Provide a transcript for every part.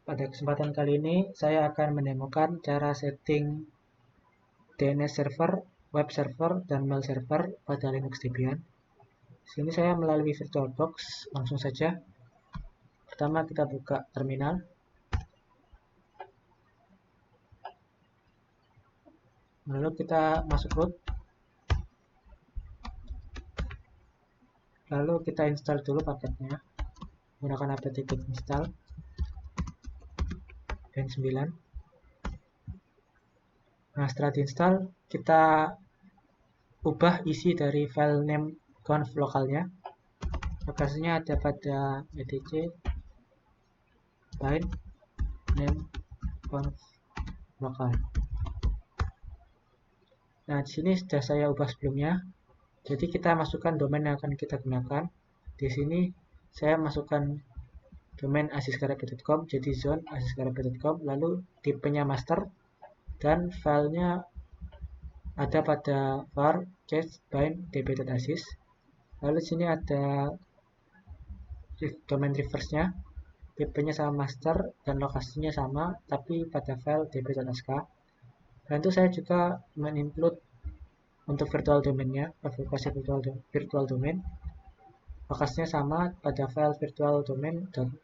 Pada kesempatan kali ini saya akan menemukan cara setting DNS server, web server, dan mail server pada Linux Debian. Sini saya melalui VirtualBox, langsung saja. Pertama kita buka terminal. Lalu kita masuk root. Lalu kita install dulu paketnya. Gunakan apt install dan 9. Nah, setelah diinstal, kita ubah isi dari file name conf lokalnya. Lokasinya ada pada etc bind name conf lokal. Nah, di sini sudah saya ubah sebelumnya. Jadi kita masukkan domain yang akan kita gunakan. Di sini saya masukkan domain asiskarabia.com, jadi zone asiskarabia.com, lalu tipenya master, dan filenya ada pada var cache bind db.asis. Lalu di sini ada domain reverse-nya, tipenya sama master dan lokasinya sama, tapi pada file db.ask. Dan itu saya juga men-include untuk virtual domain-nya, lokasi virtual domain, lokasinya sama pada file virtual domain.conf.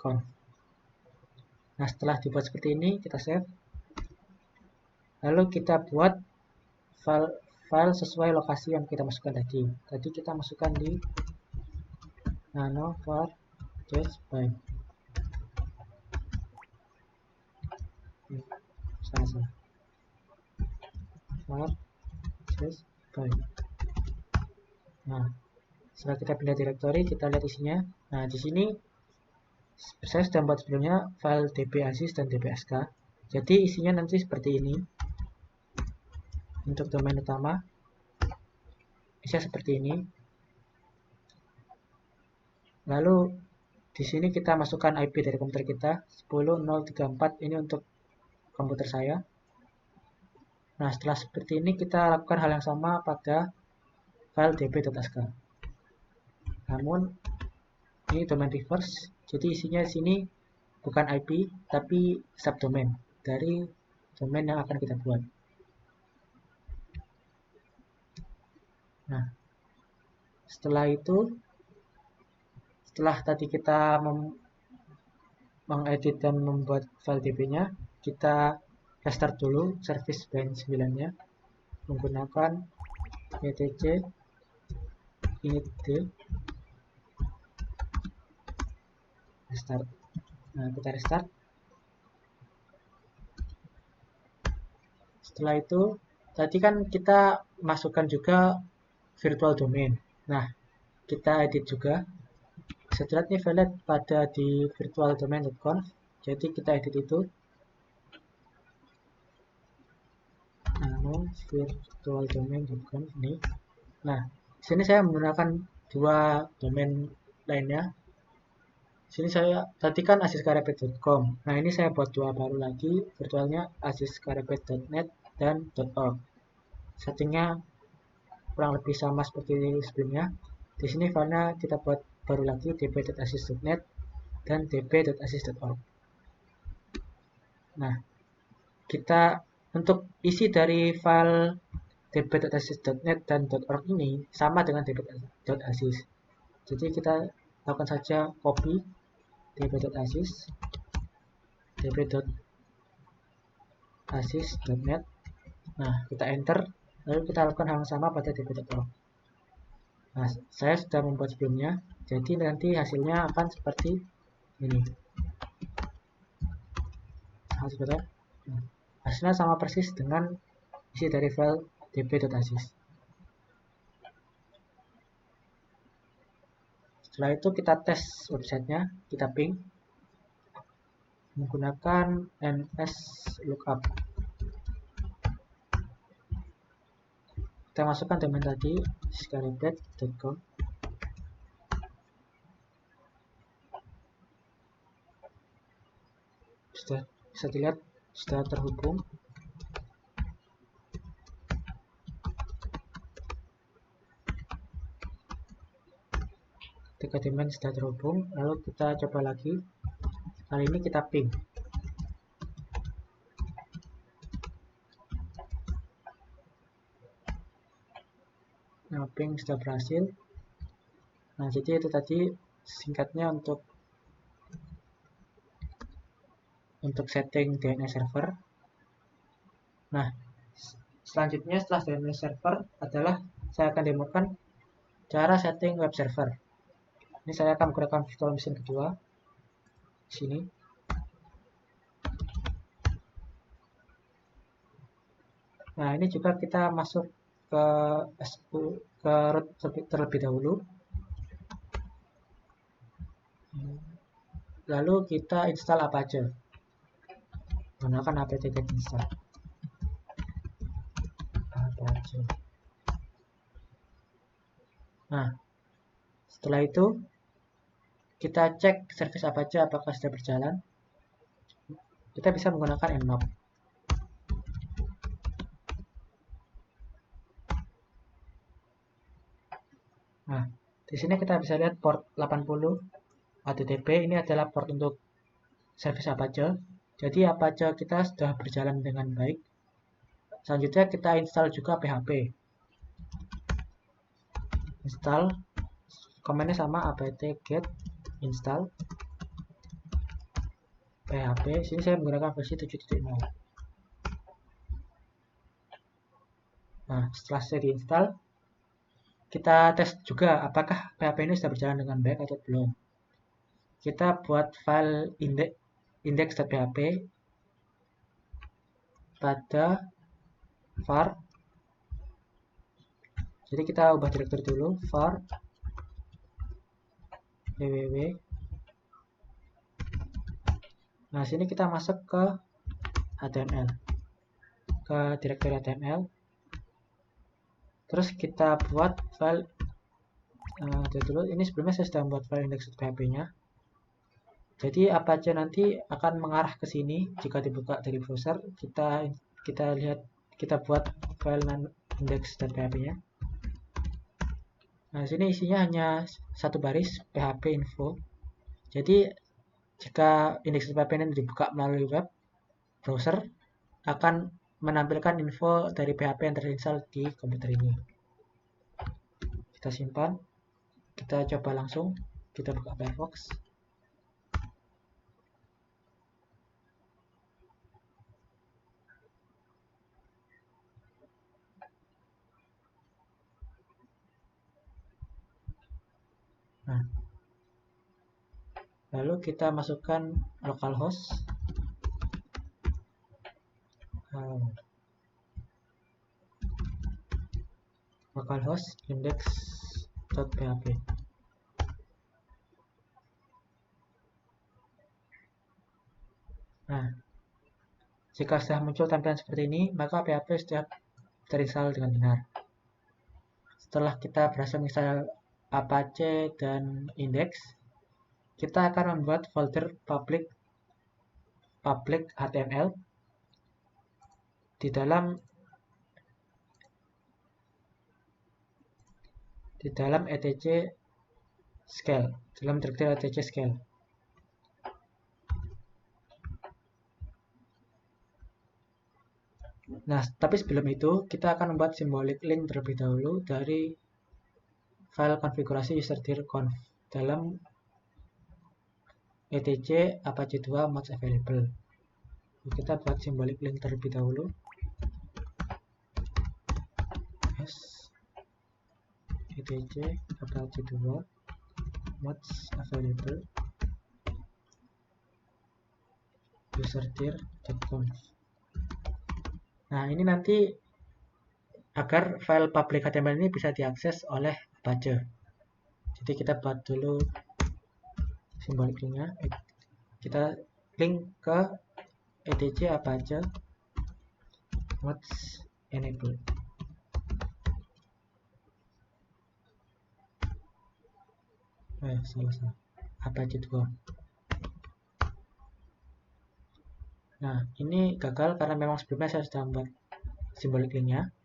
Nah, setelah dibuat seperti ini, kita save. Lalu kita buat file sesuai lokasi yang kita masukkan tadi. Tadi kita masukkan di nano var cache bind. Salah. Var cache bind. Nah, setelah kita pindah directory, kita lihat isinya. Nah, di sini saya sudah membuat sebelumnya file db.asis dan db.ask. Jadi isinya nanti seperti ini. Untuk domain utama, isinya seperti ini. Lalu di sini kita masukkan IP dari komputer kita 10.034, ini untuk komputer saya. Nah, setelah seperti ini kita lakukan hal yang sama pada file db.ask. Namun ini domain reverse, jadi isinya di sini bukan IP tapi subdomain dari domain yang akan kita buat. Nah, setelah itu, setelah tadi kita mengedit dan membuat file db-nya, kita restart dulu service bind 9-nya menggunakan etc init restart. Nah, kita restart. Setelah itu, tadi kan kita masukkan juga virtual domain. Nah, kita edit juga. Setelah ini valid pada di virtualdomain.conf, jadi kita edit itu. Nano virtualdomain.conf ini. Nah, di sini saya menggunakan dua domain lainnya. Di sini saya tadi kan asiskarabia.com. Nah, ini saya buat dua baru lagi, virtualnya asiskarabia.net dan .org. Settingnya kurang lebih sama seperti sebelumnya. Di sini filenya kita buat baru lagi db.asis.net dan db.asis.org. Nah, kita untuk isi dari file db.asis.net dan .org ini sama dengan db.asis. Jadi kita lakukan saja copy db.asis, db.asis.net. Nah, kita enter, lalu kita lakukan hal yang sama pada db.org. Nah, saya sudah membuat sebelumnya, jadi nanti hasilnya akan seperti ini. Hasilnya sama persis dengan isi dari file db.asis. Setelah itu kita tes websitenya, kita ping menggunakan nslookup. Kita masukkan domain tadi asiskarabia.com. Sudah bisa dilihat sudah terhubung. Ketika domain sudah terhubung, lalu kita coba lagi. Kali ini kita ping. Mapping sudah berhasil. Nah, jadi itu tadi singkatnya untuk setting DNS server. Nah, selanjutnya setelah DNS server adalah saya akan demokan cara setting web server. Ini saya akan menggunakan virtual machine kedua di sini. Nah, ini juga kita masuk ke root terlebih dahulu. Lalu kita install apa aja. Gunakan apt-get install. Apa aja. Nah, setelah itu kita cek service apa aja apakah sudah berjalan. Kita bisa menggunakan nmap. Nah, di sini kita bisa lihat port 80 HTTP ini adalah port untuk service apa aja. Jadi apa aja kita sudah berjalan dengan baik. Selanjutnya kita install juga PHP. Install, komennya sama apt-get install PHP. Sini saya menggunakan versi 7.0. Nah, setelah saya diinstal, kita tes juga apakah PHP ini sudah berjalan dengan baik atau belum. Kita buat file index.php pada var. Jadi kita ubah direktur dulu, var www. Nah, sini kita masuk ke HTML, ke direktur HTML. Terus kita buat file dulu. Ini sebelumnya saya sudah membuat file index.php-nya. Jadi apa aja nanti akan mengarah ke sini jika dibuka dari browser. Kita lihat, kita buat file index.php-nya. Nah, sini isinya hanya satu baris php info. Jadi jika index.php ini dibuka melalui web browser, akan menampilkan info dari PHP yang terinstall di komputer ini. Kita simpan, kita coba langsung, kita buka Firefox. Nah, lalu kita masukkan localhost. Localhost index.php. Nah, jika sudah muncul tampilan seperti ini, maka PHP sudah terinstall dengan benar. Setelah kita berhasil menginstal Apache dan Index, kita akan membuat folder public HTML di dalam etc scale, dalam direktur etc scale. Nah, tapi sebelum itu kita akan membuat symbolic link terlebih dahulu dari file konfigurasi userdir.conf dalam etc apache 2 mods available. Kita buat symbolic link terlebih dahulu. Yes. etc apache 2 mods available userdir.conf. Nah, ini nanti agar file public HTML ini bisa diakses oleh Apache. Jadi kita buat dulu simbolik linknya. Kita link ke etc apache mods enable. Salah. Apache 2. Nah, ini gagal karena memang sebelumnya saya sudah membuat simbolik linknya.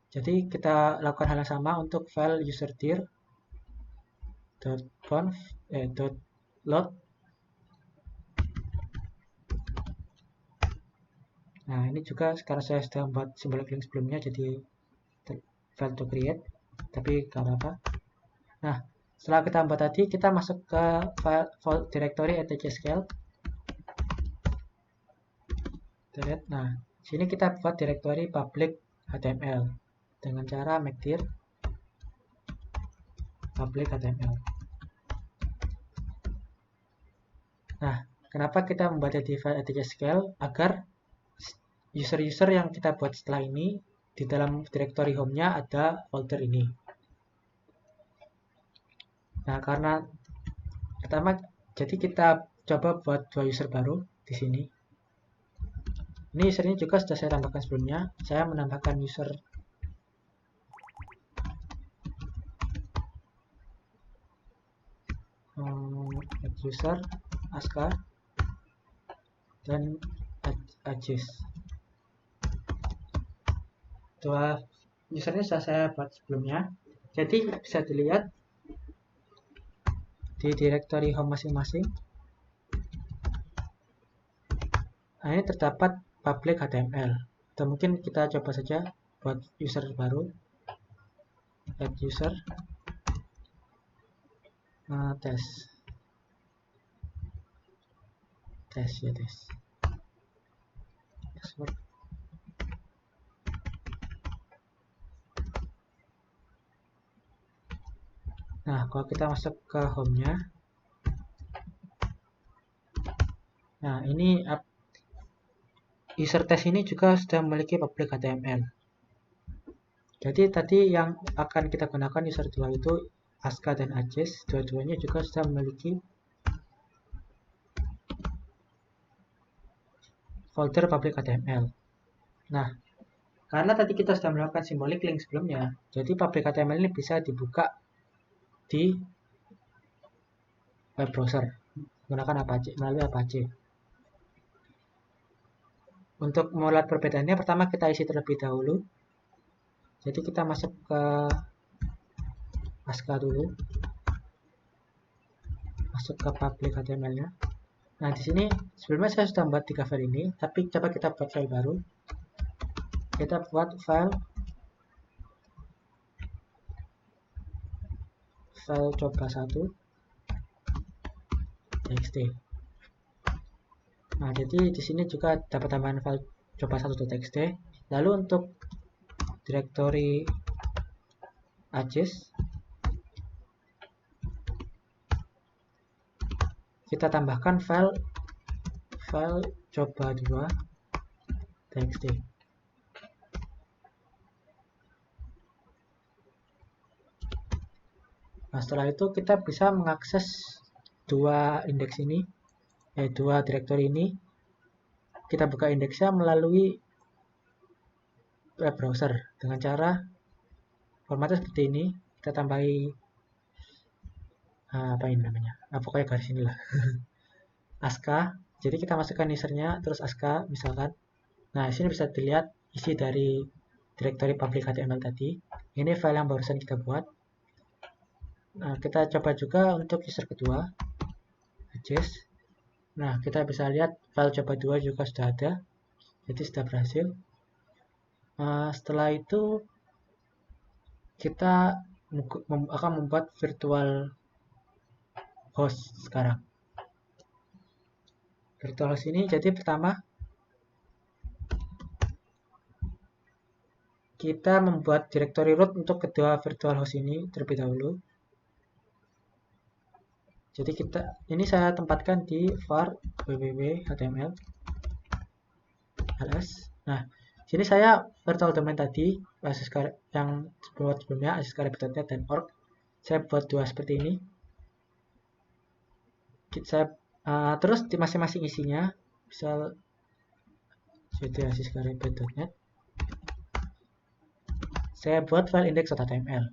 Jadi kita lakukan hal yang sama untuk file userdir.conf.load. Nah, ini juga sekarang saya sudah membuat simbolik link sebelumnya, jadi file to create, tapi gak apa-apa. Nah, setelah kita buat tadi, kita masuk ke file directory etcscale. Nah, sini kita buat directory public HTML dengan cara make dir public HTML. Nah, kenapa kita membuat di file etcscale? Agar user-user yang kita buat setelah ini di dalam directory home-nya ada folder ini. Nah, karena pertama, jadi kita coba buat 2 user baru di sini. Ini usernya juga sudah saya tambahkan sebelumnya. Saya menambahkan user user Aska dan Ajis. Dua usernya sudah saya buat sebelumnya. Jadi bisa dilihat di directory home masing-masing. Nah, ini terdapat public HTML. Atau mungkin kita coba saja buat user baru. Add user tes ya tes. Password. Nah, kalau kita masuk ke home-nya, nah ini user test ini juga sudah memiliki public HTML. Jadi tadi yang akan kita gunakan user 2 itu Aska dan Ajis, dua-duanya juga sudah memiliki folder public HTML. Nah, karena tadi kita sudah melakukan symbolic link sebelumnya, jadi public HTML ini bisa dibuka di web browser menggunakan Apache, melalui Apache. Untuk melihat perbedaannya, pertama kita isi terlebih dahulu. Jadi kita masuk ke Aska dulu, masuk ke public HTML-nya. Nah, di sini sebelumnya saya sudah membuat 3 file ini, tapi coba kita buat file baru. Kita buat file coba1 txt. Nah, jadi di sini juga dapat tambahan file coba1.txt. Lalu untuk directory Ajis, kita tambahkan file coba2.txt. Nah, setelah itu kita bisa mengakses dua indeks ini, dua directory ini. Kita buka indeksnya melalui web browser dengan cara formatnya seperti ini. Kita tambahi apa ini namanya? Pokoknya garis inilah. Aska. Jadi kita masukkan usernya, terus Aska misalkan. Nah, di sini bisa dilihat isi dari directory public HTML tadi. Ini file yang barusan kita buat. Nah, kita coba juga untuk user kedua, Ajis. Nah, kita bisa lihat file coba2 juga sudah ada. Jadi sudah berhasil. Setelah itu kita akan membuat virtual host sekarang. Virtual host ini jadi pertama kita membuat directory root untuk kedua virtual host ini terlebih dahulu. Jadi ini saya tempatkan di var www.html ls. Nah, sini saya virtual domain tadi yang sebelumnya asiskaribet.net dan org. Saya buat dua seperti ini. Terus di masing-masing isinya misal cd asiskaribet.net. Saya buat file index.html.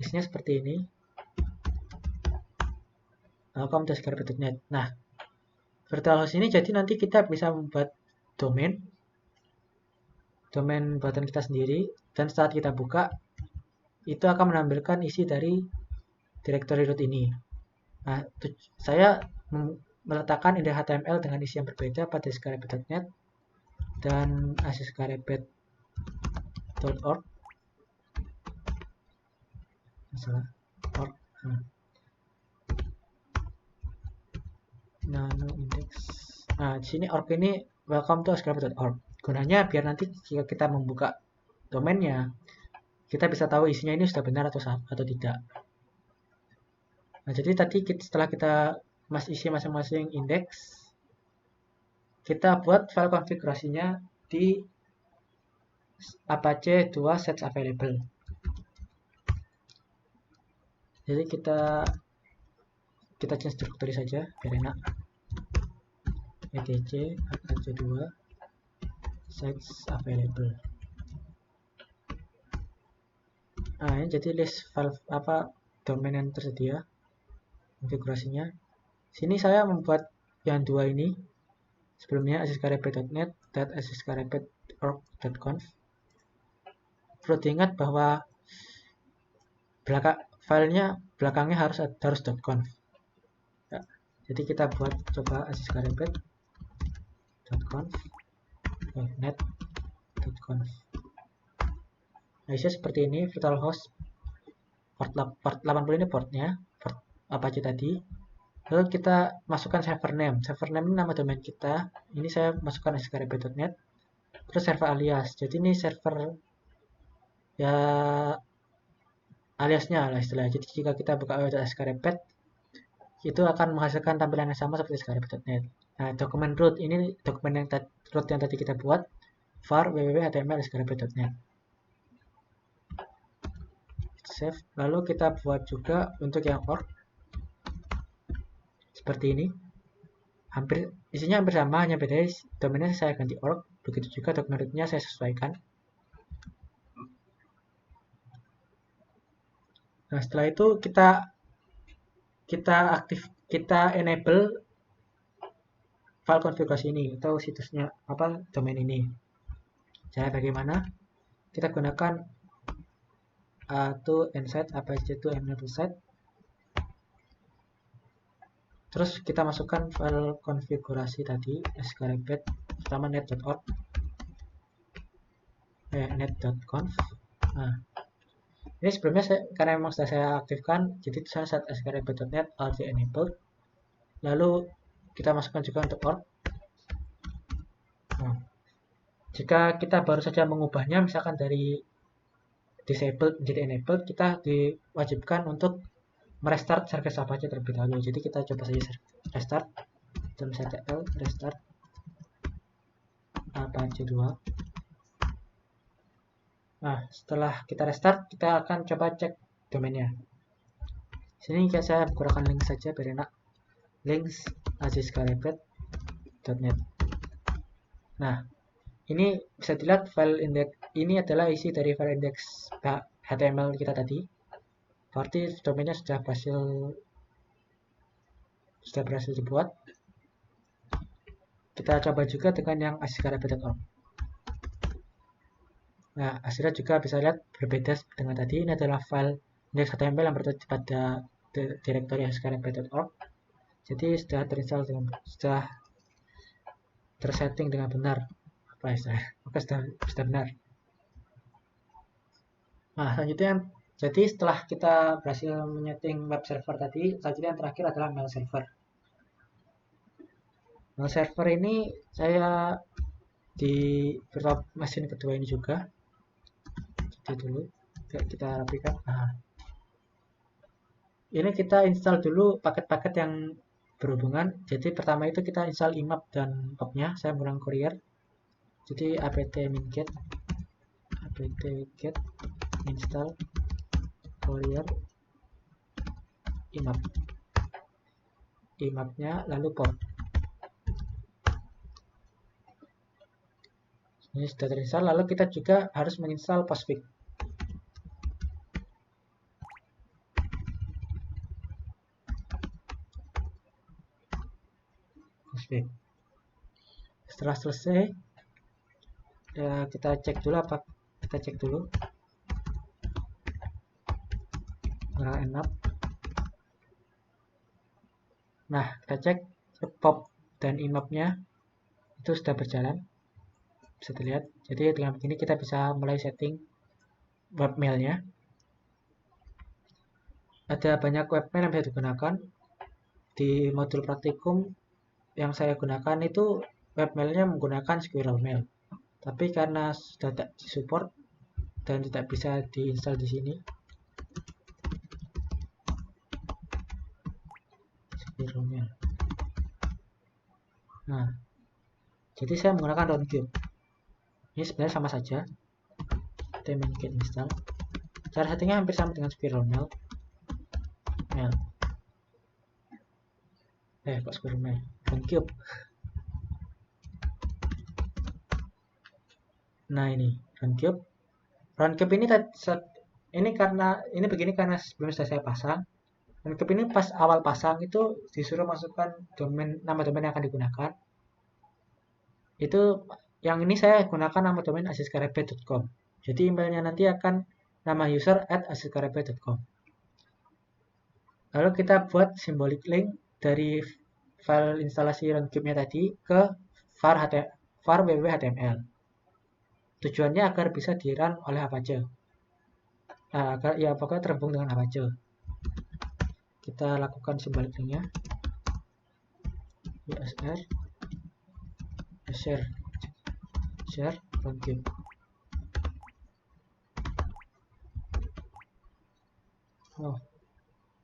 Isinya seperti ini. Asiskaribet.net. Nah, virtual host ini jadi nanti kita bisa membuat domain buatan kita sendiri, dan saat kita buka itu akan menampilkan isi dari directory root ini. Nah, saya meletakkan index HTML dengan isi yang berbeda pada asiskaribet.net dan asiskaribet .org masalah org nano index. Nah, di sini org ini welcome to skyscraper.org. Gunanya biar nanti jika kita membuka domainnya, kita bisa tahu isinya ini sudah benar atau tidak. Nah, jadi tadi setelah kita isi masing-masing indeks, kita buat file konfigurasinya di Apache 2 sets available. Jadi kita change directory saja biar enak. etc apache 2 sets available. Nah, ini jadi list file domain yang tersedia konfigurasinya. Sini saya membuat yang dua ini. Sebelumnya accesskarepet.net dan accesskarepet.org.conf. Perlu diingat bahwa filenya belakangnya harus .conf. Ya, jadi kita buat coba accesskarepet.conf net.conf. Nah, isinya seperti ini, virtual host port 80 ini portnya, port Apache tadi. Lalu kita masukkan server name. Server name ini nama domain kita. Ini saya masukkan accesskarepet.net. Terus server alias. Jadi ini server ya aliasnya lah istilahnya. Jadi jika kita buka www.accesskarepet itu akan menghasilkan tampilan yang sama seperti accesskarepet.net. Nah, dokumen root ini dokumen root yang tadi kita buat var www.html.accesskarepet.net. Save. Lalu kita buat juga untuk yang org seperti ini. Isinya hampir sama, hanya beda domainnya saya ganti org. Begitu juga dokumen rootnya saya sesuaikan. Nah, setelah itu kita enable file konfigurasi ini atau situsnya domain ini. Cara bagaimana? Kita gunakan to inside apache to enable site. Terus kita masukkan file konfigurasi tadi accesskarepet pertama net.org net.conf. Nah, ini sebelumnya karena memang sudah saya aktifkan, jadi saya set accesskarepet.net already enabled. Lalu kita masukkan juga untuk org. Nah, jika kita baru saja mengubahnya, misalkan dari disabled menjadi enabled, kita diwajibkan untuk merestart service Apache terlebih dahulu. Jadi kita coba saja restart. .ctl restart Apache 2. Nah, setelah kita restart, kita akan coba cek domainnya. Sini saya gunakan link saja biar enak. Links accesskarepet.net. Nah, ini bisa dilihat file index ini adalah isi dari file index HTML kita tadi. Berarti domainnya sudah berhasil dibuat. Kita coba juga dengan yang accesskarepet.org. Nah, hasilnya juga bisa lihat berbeda dengan tadi. Ini adalah file index HTML yang berada pada direktori accesskarepet.org. Jadi sudah terinstall sudah tersetting dengan benar. Maka sudah benar. Nah, selanjutnya jadi setelah kita berhasil menyeting web server tadi, selanjutnya yang terakhir adalah mail server. Mail server ini saya di virtual machine kedua ini juga. Jadi dulu kita rapikan. Nah, ini kita install dulu paket-paket yang berhubungan. Jadi pertama itu kita install IMAP dan POP-nya. Saya menggunakan Courier. Jadi apt minget install Courier IMAP-nya lalu port. Ini sudah terinstall. Lalu kita juga harus menginstal Postfix. Setelah selesai, ya kita cek dulu enak. Nah, kita cek POP dan IMAP-nya itu sudah berjalan, bisa dilihat. Jadi dengan begini kita bisa mulai setting webmailnya. Ada banyak webmail yang bisa digunakan. Di modul praktikum yang saya gunakan itu webmailnya menggunakan Squirrel Mail. Tapi karena sudah tidak disupport dan tidak bisa diinstal di sini, Squirrel Mail. Nah, jadi saya menggunakan Roundcube. Ini sebenarnya sama saja. Daemon Git install. Cara settingnya hampir sama dengan Squirrel Mail. Kok Squirrel Mail? Roundcube. Nah, ini Roundcube. Roundcube ini begini karena sebelum saya pasang. Roundcube ini pas awal pasang itu disuruh masukkan nama domain yang akan digunakan. Itu yang ini saya gunakan nama domain asiskarebe.com. Jadi emailnya nanti akan nama user @asiskarebe.com. Lalu kita buat symbolic link dari file instalasi Roundcube-nya tadi ke var www.html. Tujuannya agar bisa di-run oleh Apache. Nah, agar ya pokoknya terhubung dengan Apache. Kita lakukan symbolic link-nya. share Roundcube.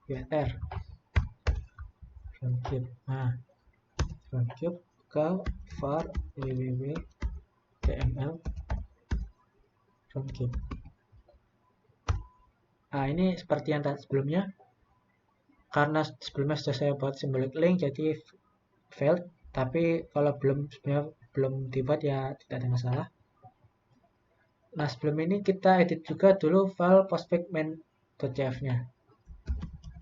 R Roundcube. Nah, Roundcube ke var www.tml Roundcube. Nah, ini seperti yang tadi sebelumnya. Karena sebelumnya sudah saya buat symbolic link jadi failed, tapi kalau belum dibuat ya tidak ada masalah. Nah, sebelum ini kita edit juga dulu file postfix main.cf-nya.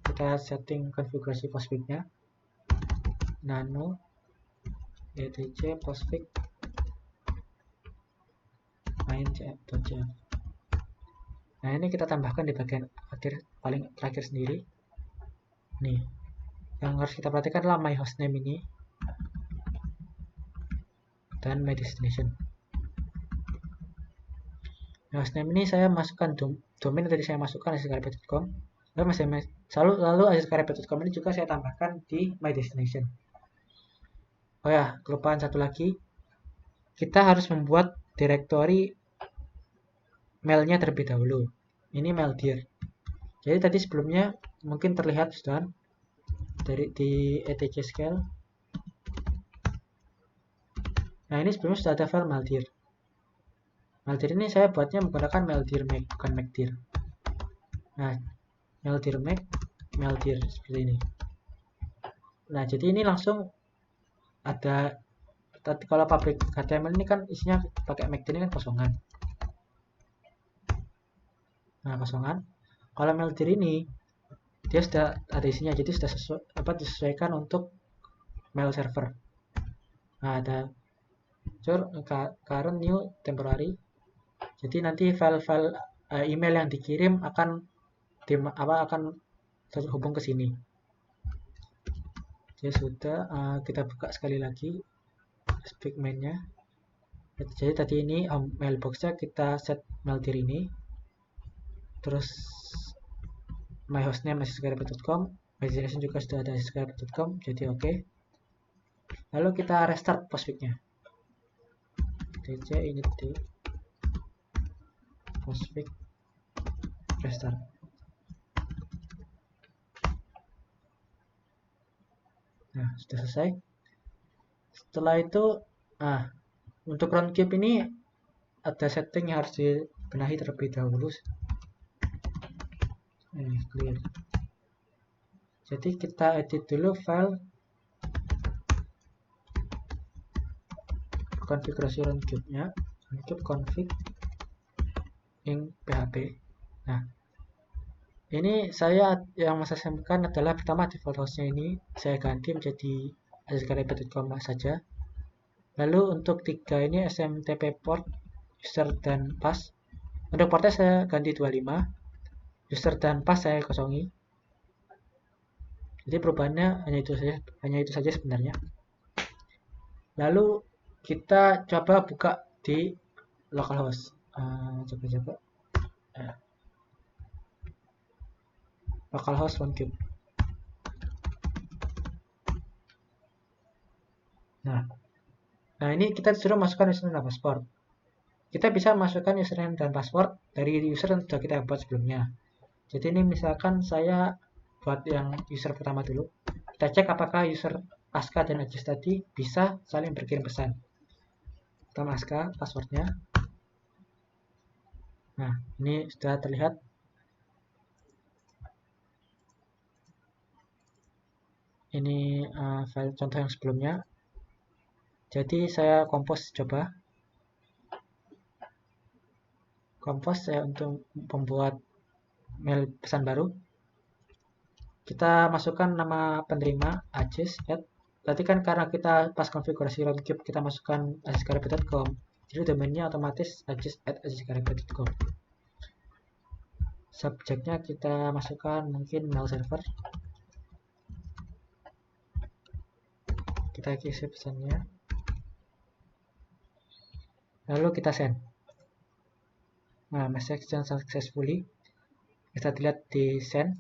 Kita setting konfigurasi postfix-nya. Nano etc postfix main.cf. Nah, ini kita tambahkan di bagian akhir, paling terakhir sendiri. Nih, yang harus kita perhatikan adalah my hostname ini dan my destination. My hostname ini saya masukkan domain yang tadi saya masukkan asiskarebe.com. Lalu asiskarebe.com ini juga saya tambahkan di my destination. Oh ya, kelupaan satu lagi. Kita harus membuat direktori mailnya terlebih dahulu. Ini mail dir. Jadi tadi sebelumnya mungkin terlihat sudah dari di etc scale. Nah, ini sebelumnya sudah ada file maildir. Maildir ini saya buatnya menggunakan maildir make, bukan makedir. Nah, maildir make, maildir seperti ini. Nah, jadi ini langsung ada, kalau pabrik HTML ini kan isinya pakai makedir ini kan kosongan. Nah, kosongan. Kalau maildir ini dia sudah ada isinya, jadi sudah disesuaikan untuk mail server. Nah, ada current new temporary. Jadi nanti file-file email yang dikirim akan terhubung ke sini. Jadi sudah, kita buka sekali lagi speak main-nya. Jadi tadi ini mailbox-nya kita set maildir ini. Terus my hostname asiskarebe.com, my destination juga sudah ada asiskarebe.com, jadi oke. Lalu kita restart postfix-nya. dc init d postfix restart. Nah, sudah selesai. Setelah itu, untuk Roundcube ini ada setting yang harus dibenahi terlebih dahulu. Clear. Jadi kita edit dulu file konfigurasi Roundcube-nya, Roundcube config in php. Nah, ini yang saya sampaikan adalah pertama default hostnya ini saya ganti menjadi asiskarebe.com saja. Lalu untuk 3 ini SMTP port, user dan pass. Untuk portnya saya ganti 25, user dan pass saya kosongi. Jadi perubahannya hanya itu saja sebenarnya. Lalu kita coba buka di localhost. Coba localhost roundcube. Nah, ini kita disuruh masukkan username dan password. Kita bisa masukkan username dan password dari user yang sudah kita buat sebelumnya. Jadi ini misalkan saya buat yang user pertama dulu. Kita cek apakah user Aska dan Ajis tadi bisa saling berkirim pesan. Pertama Aska, passwordnya. Nah, ini sudah terlihat. Ini file contoh yang sebelumnya. Jadi saya coba. Compose saya untuk membuat mail pesan baru. Kita masukkan nama penerima Ajis. Tadi kan karena kita pas konfigurasi roundcube kita masukkan ajiskaribet.com, jadi domainnya otomatis ajis@ajiskaribet.com. Subjeknya kita masukkan mungkin mail server. Kita isi pesannya. Lalu kita send. Nah, message sent successfully. Kita lihat di send.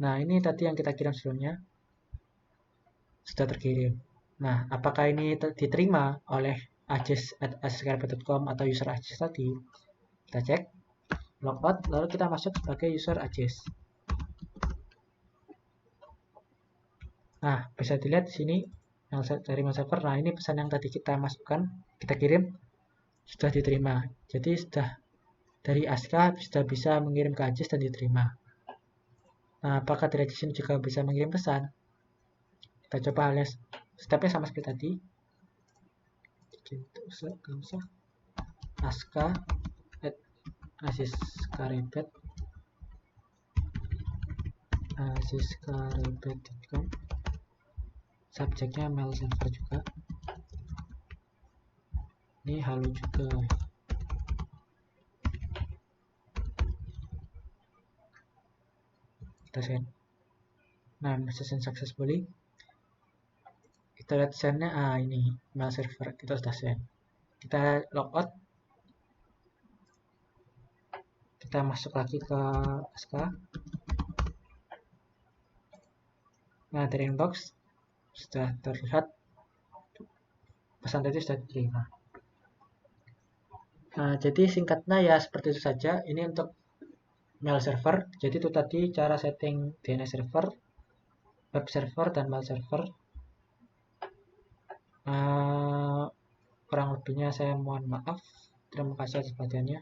Nah, ini tadi yang kita kirim sebelumnya sudah terkirim. Nah, apakah ini diterima oleh ajis@ajiskaribet.com atau user Ajis tadi? Kita cek. Logout, lalu kita masuk sebagai user Ajis. Nah, bisa dilihat di sini yang dari mail server. Nah, ini pesan yang tadi kita masukkan, kita kirim, sudah diterima. Jadi sudah dari Aska sudah bisa mengirim ke Ajis dan diterima. Nah, apakah dari Ajis ini juga bisa mengirim pesan? Kita coba alias stepnya sama seperti tadi. Aska ajiskaribet.com. Subjeknya mail server juga. Ini halo juga. Kita send. Nah, message send successfully. Kita lihat sendnya, ini mail server kita sudah send. Kita logout. Kita masuk lagi ke Aska. Nah, dari inbox sudah terlihat pesan tadi sudah diterima. Nah, jadi singkatnya ya seperti itu saja. Ini untuk mail server. Jadi itu tadi cara setting DNS server, web server, dan mail server. Kurang lebihnya saya mohon maaf. Terima kasih atas perhatiannya.